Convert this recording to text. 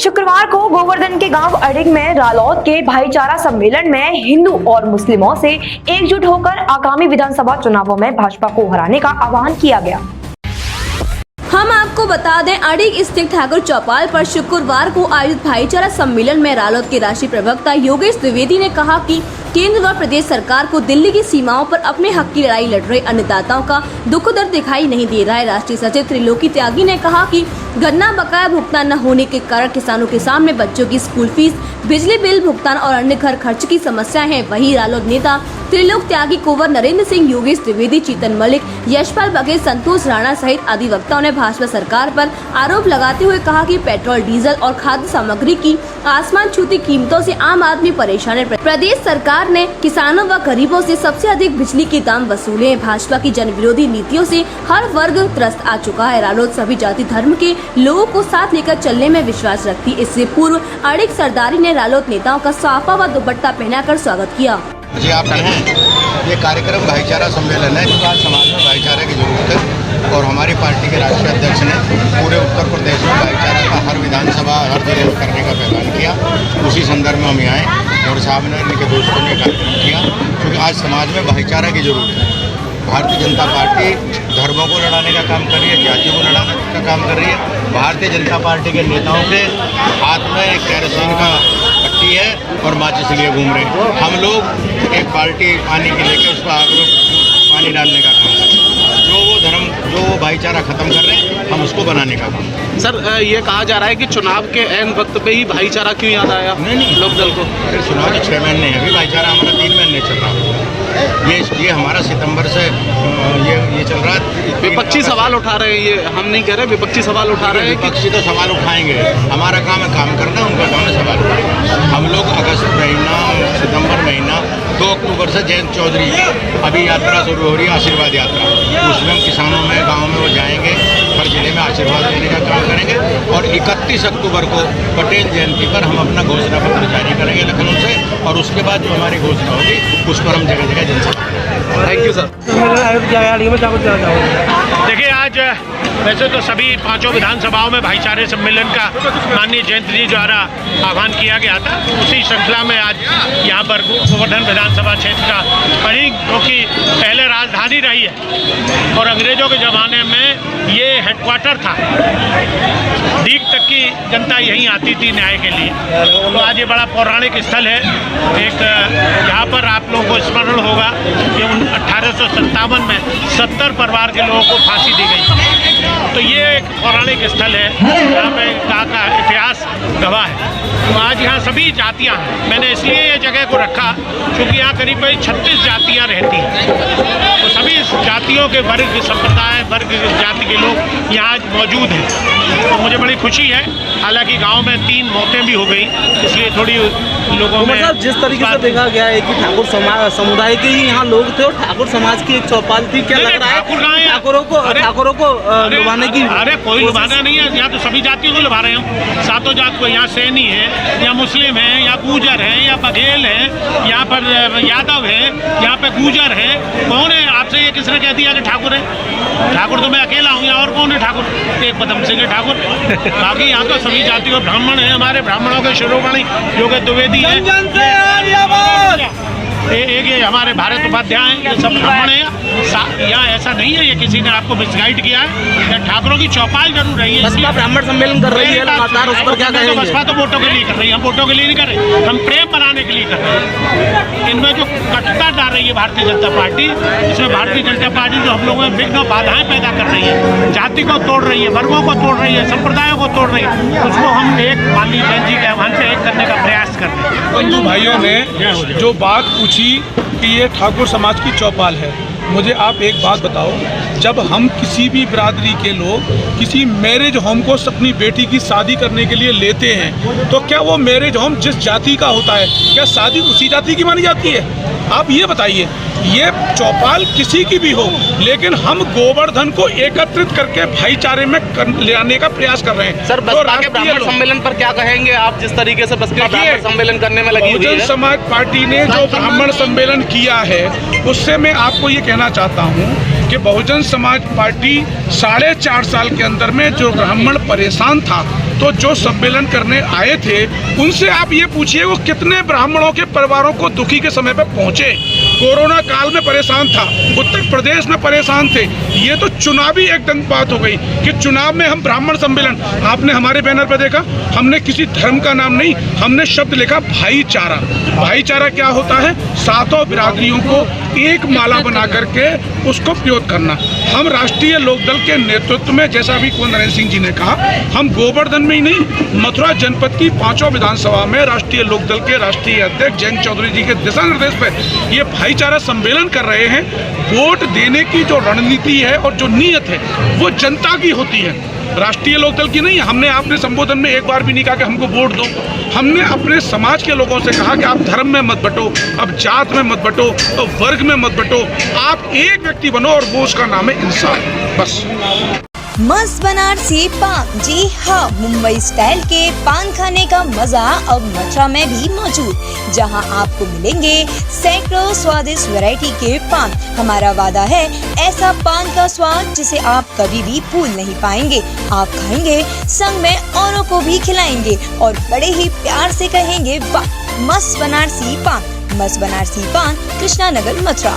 शुक्रवार को गोवर्धन के गांव अडिग में रालौद के भाईचारा सम्मेलन में हिंदू और मुस्लिमों से एकजुट होकर आगामी विधानसभा चुनावों में भाजपा को हराने का आह्वान किया गया। हम आपको बता दें, अडिग स्थित ठाकुर चौपाल पर शुक्रवार को आयोजित भाईचारा सम्मेलन में रालोद के राष्ट्रीय प्रवक्ता योगेश द्विवेदी ने कहा कि केंद्र व प्रदेश सरकार को दिल्ली की सीमाओं पर अपने हक की लड़ाई लड़ रहे अन्नदाताओं का दुख दर्द दिखाई नहीं दे रहा है। राष्ट्रीय सचिव त्रिलोकी त्यागी ने कहा कि गन्ना बकाया भुगतान न होने के कारण किसानों के सामने बच्चों की स्कूल फीस, बिजली बिल भुगतान और अन्य घर खर्च की समस्या है। वहीं रालोद नेता त्रिलोक त्यागी, कुंवर नरेंद्र सिंह, योगेश द्विवेदी, चेतन मलिक, यशपाल बघेल, संतोष राणा सहित अधिवक्ताओं ने भाजपा सरकार पर आरोप लगाते हुए कहा कि पेट्रोल, डीजल और खाद्य सामग्री की आसमान छूती कीमतों से आम आदमी परेशान है। प्रदेश सरकार ने किसानों व गरीबों से सबसे अधिक बिजली के दाम वसूले हैं। भाजपा की जन विरोधी नीतियों से हर वर्ग त्रस्त आ चुका है। रालोद सभी जाति धर्म के लोगों को साथ लेकर चलने में विश्वास रखती। इससे पूर्व अडिग सरदारी ने रालोद नेताओं का साफा व दुपट्टा पहनाकर स्वागत किया। जी, आप हैं ये कार्यक्रम भाईचारा सम्मेलन है जो आज समाज में भाईचारे की जरूरत है और हमारी पार्टी के राष्ट्रीय अध्यक्ष ने पूरे उत्तर प्रदेश में भाईचारा का हर विधानसभा हर जिले में करने का ऐलान किया। उसी संदर्भ में हम यहाँ आए और साहब ने इनके दोस्तों ने कार्यक्रम किया क्योंकि आज समाज में भाईचारा की जरूरत है। भारतीय जनता पार्टी धर्मों को लड़ाने का काम कर रही है, जातियों को लड़ाने का काम कर रही है। भारतीय जनता पार्टी के नेताओं के हाथ में एक कैरोसिन का पट्टी है और माचिस लिए घूम रहे हैं। हम लोग एक बाल्टी पानी के लेके उस पर आग में पानी डालने का काम कर रहे हैं। जो वो भाईचारा खत्म कर रहे हैं, हम उसको बनाने का काम। सर, ये कहा जा रहा है कि चुनाव के ऐन वक्त पे ही भाईचारा क्यों याद आया? नहीं, लोकदल को फिर चुनाव के 6 महीने हैं, अभी भाईचारा हमारा 3 महीने चल रहा है। ये हमारा सितंबर से ये चल रहा है। विपक्षी सवाल उठा रहे हैं, ये हम नहीं कह रहे, विपक्षी सवाल उठा रहे हैं। विपक्षी तो सवाल उठाएंगे, हमारा काम है काम करना, उनका काम है सवाल उठाना। हम लोग अगस्त महीना, सितंबर महीना, 2 अक्टूबर से जयंत चौधरी अभी यात्रा शुरू हो रही है, आशीर्वाद यात्रा। उसमें हम किसानों में, गाँव में वो जाएंगे, हर जिले में आशीर्वाद देने का काम करेंगे और 31 अक्टूबर को पटेल जयंती पर हम अपना घोषणा पत्र जारी करेंगे लखनऊ से और उसके बाद जो हमारी घोषणा होगी उस पर हम जगह जगह जनसभा। Thank you sir. देखिए, आज वैसे तो सभी 5 विधानसभाओं में भाईचारे सम्मेलन का माननीय जयंत जी द्वारा आह्वान किया गया था। उसी श्रृंखला में आज यहाँ पर गोवर्धन विधानसभा क्षेत्र का अडिग, क्योंकि पहले राजधानी रही है और अंग्रेजों के ज़माने में ये हेडक्वार्टर था। दीग तक की जनता यहीं आती थी न्याय के लिए। तो आज ये बड़ा पौराणिक स्थल है। एक यहाँ पर आप लोगों को स्मरण होगा कि 1857 में 70 परिवार के लोगों को फांसी दी गई। तो ये एक पौराणिक स्थल है, यहाँ पे का इतिहास गवाह है। तो आज यहाँ सभी जातियाँ हैं। मैंने इसलिए ये जगह को रखा क्योंकि यहाँ करीब 36 जातियाँ रहती हैं। तो सभी जातियों के वर्ग, संप्रदाय, वर्ग, जाति के लोग यहाँ आज मौजूद हैं। तो मुझे बड़ी खुशी है। हालांकि गांव में 3 मौतें भी हो गई, इसलिए थोड़ी लोगों में जिस तरीके से देखा गया है कि ठाकुर समुदाय के ही यहाँ लोग थे और ठाकुर समाज की एक चौपाल थी, क्या लग रहा है ठाकुरों को लुभाने की? अरे कोई लुभाना नहीं है, यहाँ तो सभी जातियों को लुभा रहे हैं हम। सातों जात को, यहाँ सैनी है, या मुस्लिम है, या गुर्जर है, या बघेल है, यहाँ पर यादव है, यहाँ पे गुर्जर है। कौन है? आपसे ये किसने कह दिया कि ठाकुर है? ठाकुर तो मैं अकेला हूँ, यहाँ और कौन है ठाकुर? एक पदम सिंह है ठाकुर। बाकी यहाँ तो सभी जातियों ब्राह्मण है, हमारे ब्राह्मणों के शिरोमणि योगेश द्विवेदी है, एक ये हमारे भारत उपाध्याय हैं, ये सब ब्राह्मण हैं। यहाँ ऐसा नहीं है ये किसी ने आपको मिसगाइड किया है। ठाकुरों की चौपाल जरूर रही है। बसपा ब्राह्मण सम्मेलन कर रही है लगातार, उस पर क्या कहेंगे? बसपा तो वोटों के लिए कर रही है, हम वोटों के लिए नहीं कर रहे, हम प्रेम बनाने के लिए कर रहे हैं। इनमें जो कटुता डाल रही है भारतीय जनता पार्टी, इसमें भारतीय जनता पार्टी जो हम लोगों में विघ्न बाधाएं पैदा कर रही है, जाति को तोड़ रही है, वर्गों को तोड़ रही है, संप्रदायों को तोड़ रही है, उसको हम एक माननीय जयंत जी के आह्वान से एक करने का प्रयास कर रहे हैं। हिंदू भाइयों ने जो बात पूछी कि ये ठाकुर समाज की चौपाल है, मुझे आप एक बात बताओ, जब हम किसी भी बिरादरी के लोग किसी मैरिज होम को अपनी बेटी की शादी करने के लिए लेते हैं, तो क्या वो मैरिज होम जिस जाति का होता है, क्या शादी उसी जाति की मानी जाती है? आप ये बताइए। ये चौपाल किसी की भी हो, लेकिन हम गोवर्धन को एकत्रित करके भाईचारे में ले आने का प्रयास कर रहे हैं। सर, बसपा के ब्राह्मण सम्मेलन पर क्या कहेंगे आप? जिस तरीके से बसपा ब्राह्मण सम्मेलन करने में लगी हुई है। बहुजन समाज पार्टी ने जो ब्राह्मण सम्मेलन किया है, उससे मैं आपको ये कहना चाहता हूँ कि बहुजन समाज पार्टी 4.5 साल के अंदर में जो ब्राह्मण परेशान था, तो जो सम्मेलन करने आए थे उनसे आप ये पूछिए वो कितने ब्राह्मणों के परिवारों को दुखी के समय पे पहुंचे। कोरोना काल में परेशान था, उत्तर प्रदेश में परेशान थे। ये तो चुनावी एकदम बात हो गई कि चुनाव में हम ब्राह्मण सम्मेलन, आपने हमारे बैनर पर देखा, हमने किसी धर्म का नाम नहीं, हमने शब्द लिखा भाईचारा। भाईचारा क्या होता है? सातों बिरादरियों को एक माला बना करके उसको प्रयोग करना। हम राष्ट्रीय लोकदल के नेतृत्व में, जैसा अभी कुंवर नरेंद्र सिंह जी ने कहा, हम गोवर्धन में ही नहीं, मथुरा जनपद की 5 विधानसभा में राष्ट्रीय लोकदल के राष्ट्रीय अध्यक्ष जयंत चौधरी जी के दिशा निर्देश पर ये भाईचारा सम्मेलन कर रहे हैं। वोट देने की जो रणनीति है और जो नीयत है वो जनता की होती है, राष्ट्रीय लोकदल की नहीं। हमने आपने संबोधन में एक बार भी नहीं कहा कि हमको वोट दो। हमने अपने समाज के लोगों से कहा कि आप धर्म में मत बटो, अब जात में मत बटो, अब वर्ग में मत बटो, आप एक व्यक्ति बनो और वो उसका नाम है इंसान, बस। मस्त बनारसी पान। जी हाँ, मुंबई स्टाइल के पान खाने का मजा अब मथुरा में भी मौजूद, जहां आपको मिलेंगे सैकड़ों स्वादिष्ट वैरायटी के पान। हमारा वादा है ऐसा पान का स्वाद जिसे आप कभी भी भूल नहीं पाएंगे। आप खाएंगे, संग में औरों को भी खिलाएंगे और बड़े ही प्यार से कहेंगे वाह। मस्त बनारसी पान। मस्त बनारसी पान, कृष्णा नगर, मथुरा।